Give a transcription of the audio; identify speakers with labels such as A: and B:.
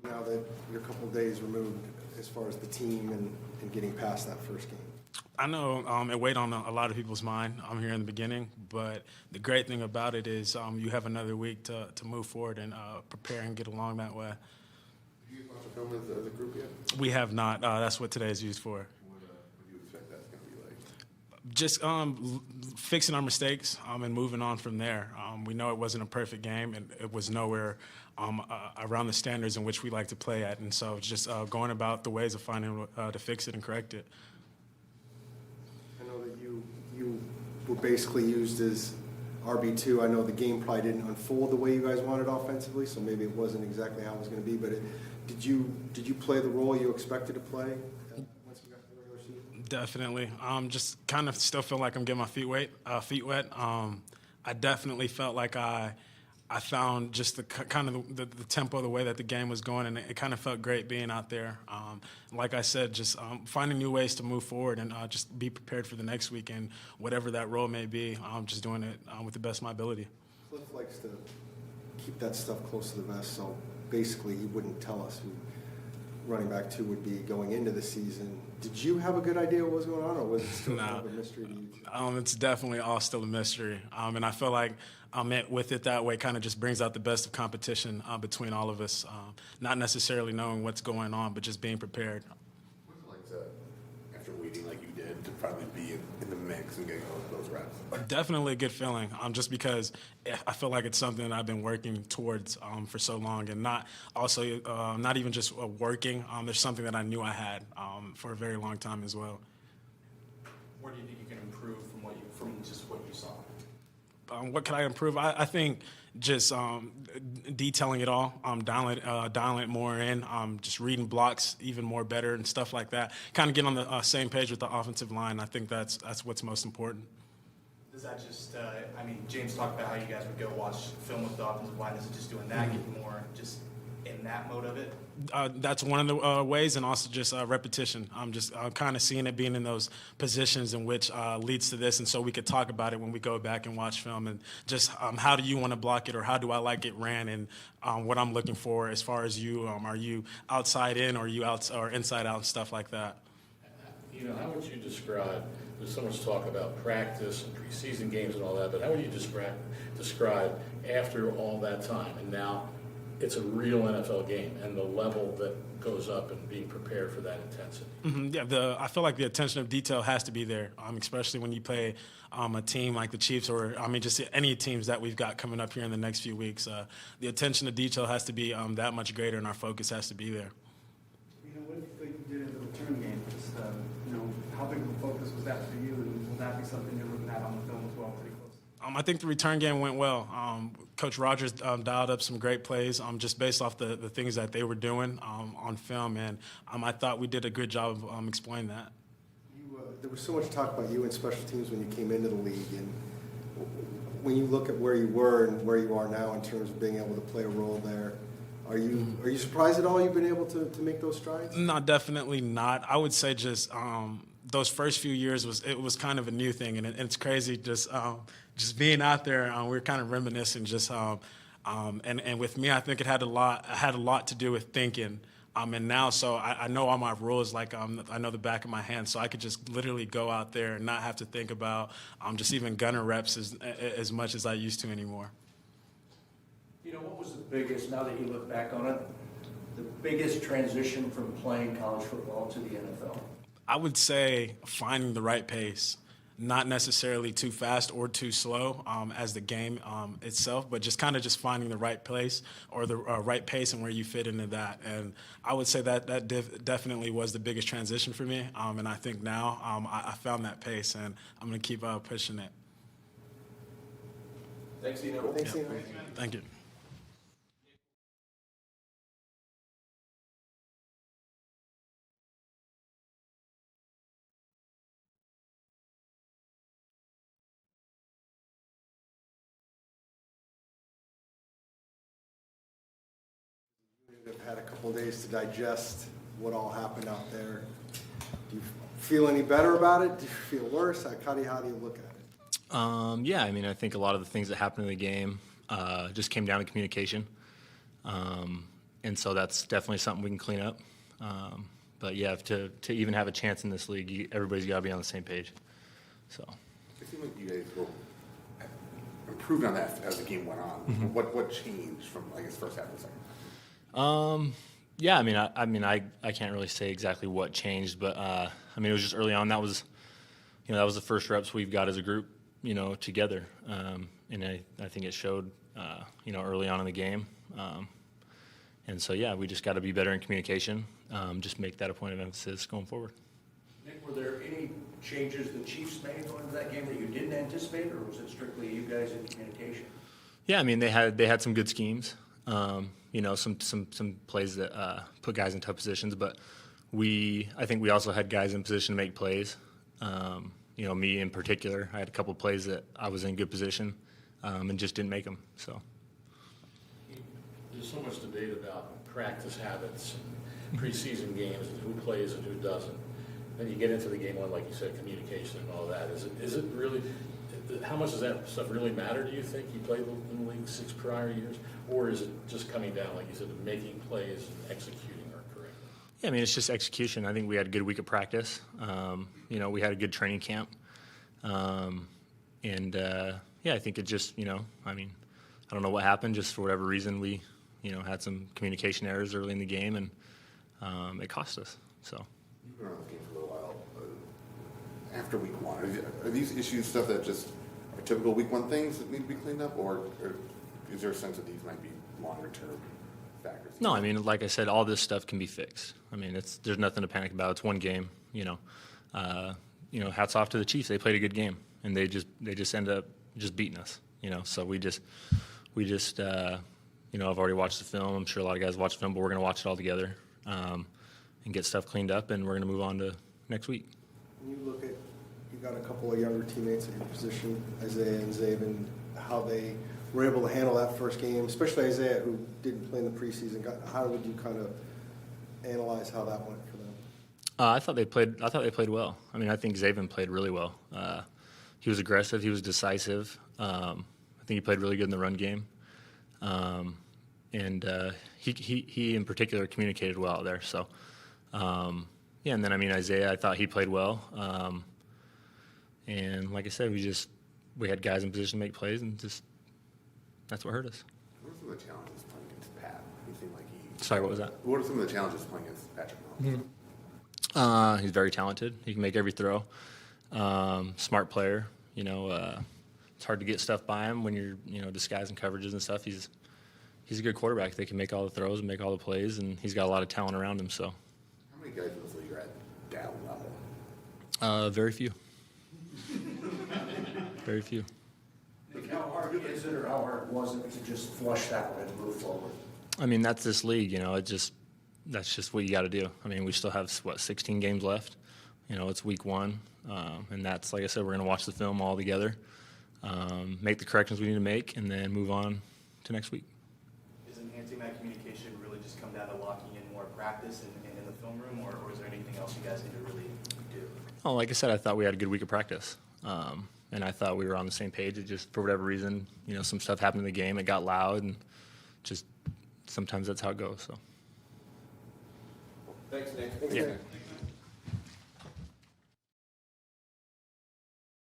A: Now that you're a couple of days removed as far as the team and getting past that first game?
B: I know it weighed on a lot of people's mind here in the beginning, but the great thing about it is you have another week to move forward and prepare and get along that way.
A: Have you watched the film as a group yet?
B: We have not. That's what today is used for.
A: What do you expect that's going to be like?
B: Just fixing our mistakes and moving on from there. We know it wasn't a perfect game, and it was nowhere around the standards in which we like to play at. And so just going about the ways of finding to fix it and correct it.
A: I know that you were basically used as RB2. I know the game probably didn't unfold the way you guys wanted offensively, so maybe it wasn't exactly how it was going to be. But did you play the role you expected to play once you got to the regular season?
B: Definitely. Just kind of still feel like I'm getting my feet wet. I definitely felt like I found just the kind of the tempo, the way that the game was going, and it kind of felt great being out there. Like I said, just finding new ways to move forward and just be prepared for the next week and whatever that role may be. Just doing it with the best of my ability.
A: Cliff likes to keep that stuff close to the vest, so basically he wouldn't tell us who running back 2 would be going into the season. Did you have a good idea what was going on, or was it still kind of a mystery to you?
B: It's definitely all still a mystery, and I feel like with it that way kind of just brings out the best of competition between all of us, not necessarily knowing what's going on, but just being prepared.
C: What's it like to, after waiting like you did, to finally be in the mix and getting those reps?
B: Definitely a good feeling, just because I feel like it's something that I've been working towards for so long, and not even just working. There's something that I knew I had for a very long time as well.
D: Where do you think you can improve from just what you saw?
B: What can I improve? I think just detailing it all, dialing it more in, just reading blocks even more better and stuff like that. Kind of get on the same page with the offensive line. I think that's what's most important.
D: Does that just, James talked about how you guys would go watch film with the offensive line. Is it just doing that, get more just in that mode of it?
B: That's one of the ways, and also just repetition. I'm just kind of seeing it being in those positions in which leads to this, and so we could talk about it when we go back and watch film, and just how do you want to block it, or how do I like it ran, and what I'm looking for as far as you. Are you outside in, or are you or inside out, and stuff like that?
E: How would you describe, there's so much talk about practice and preseason games and all that, but how would you describe after all that time, and now it's a real NFL game, and the level that goes up and being prepared for that intensity?
B: Mm-hmm. Yeah, I feel like the attention of detail has to be there, especially when you play a team like the Chiefs, or just any teams that we've got coming up here in the next few weeks. The attention to detail has to be that much greater, and our focus has to be there.
F: What do you think you did in the return game? Just, how big of a focus was that for you, and will that be something you're looking at on the film as well, pretty close?
B: I think the return game went well. Coach Rogers dialed up some great plays just based off the things that they were doing on film, and I thought we did a good job of explaining that.
A: There was so much talk about you in special teams when you came into the league, and when you look at where you were and where you are now in terms of being able to play a role there, are you surprised at all you've been able to make those strides?
B: No, definitely not. I would say just those first few years was kind of a new thing, and it's crazy just being out there. We were kind of reminiscing and with me, I think it had a lot to do with thinking. And now, so I know all my rules, like I know the back of my hand, so I could just literally go out there and not have to think about just even gunner reps as much as I used to anymore.
G: What was the biggest, now that you look back on it, the biggest transition from playing college football to the NFL?
B: I would say finding the right pace, not necessarily too fast or too slow as the game itself, but just finding the right place or the right pace and where you fit into that. And I would say that definitely was the biggest transition for me. And I think now I found that pace, and I'm going to keep pushing it.
C: Thanks, Eno.
A: Thanks, Eno.
B: Thank you.
A: You've had a couple of days to digest what all happened out there. Do you feel any better about it? Do you feel worse? How do you look at it?
H: Yeah, I think a lot of the things that happened in the game just came down to communication. and so that's definitely something we can clean up. But yeah, to even have a chance in this league, everybody's got to be on the same page. So.
C: It seemed like you guys were improving on that as the game went on. What changed from, I guess, first half to second?
H: Yeah, I can't really say exactly what changed, but it was just early on. That was the first reps we've got as a group, together, and I think it showed, early on in the game. And so yeah, we just got to be better in communication. Just make that a point of emphasis going forward.
G: Nick, were there any changes the Chiefs made going into that game that you didn't anticipate, or was it strictly you guys in communication?
H: Yeah, they had some good schemes. Some plays that put guys in tough positions, but I think we also had guys in position to make plays. Me in particular, I had a couple plays that I was in good position and just didn't make them. So
E: There's so much debate about practice habits and preseason games and who plays and who doesn't. Then you get into the game one, like you said, communication and all that. Is it really, how much does that stuff really matter, do you think? You played in the league 6 prior years? Or is it just coming down, like you said, to making plays and executing her correctly?
H: yeah, it's just execution. I think we had a good week of practice. We had a good training camp. I think it just, I don't know what happened. Just for whatever reason, we, had some communication errors early in the game, and it cost us. So.
C: You've been around the game for a little while. After week one, are these issues stuff that just are typical week one things that need to be cleaned up, or is there a sense that these might be longer term factors?
H: No, like I said, all this stuff can be fixed. There's nothing to panic about. It's one game, hats off to the Chiefs. They played a good game, and they just ended up just beating us, So we just I've already watched the film. I'm sure a lot of guys watched the film, but we're going to watch it all together and get stuff cleaned up, and we're going to move on to next week.
A: When you look at, you got a couple of younger teammates at your position, Isaiah and Zaven, how they were able to handle that first game, especially Isaiah, who didn't play in the preseason. How would you kind of analyze how that went for them?
H: I thought they played well. I think Zaven played really well. He was aggressive. He was decisive. I think he played really good in the run game. He in particular communicated well out there. So, and then Isaiah, I thought he played well. And like I said, we had guys in position to make plays, and just that's what hurt us.
C: What are some of the challenges playing against Pat? He seemed like he.
H: Sorry, what was that?
C: What are some of the challenges playing against Patrick Mahomes?
H: He's very talented. He can make every throw. Smart player. It's hard to get stuff by him when you're disguising coverages and stuff. He's a good quarterback. They can make all the throws and make all the plays, and he's got a lot of talent around him. So.
C: How many guys in this league are at down level?
H: Very few. Very few.
G: Nick, how hard is it, or how hard was it to just flush that one and move forward?
H: That's this league. That's just what you got to do. We still have 16 games left. It's week 1, and that's, like I said, we're going to watch the film all together, make the corrections we need to make, and then move on to next week.
D: Is enhancing that communication really just come down to locking in more practice and in the film room, or is there anything else you guys need to really do?
H: Oh, like I said, I thought we had a good week of practice, and I thought we were on the same page. It just, for whatever reason, some stuff happened in the game. It got loud, and just sometimes that's how it goes. So.
C: Thanks, Nick.
H: Yeah.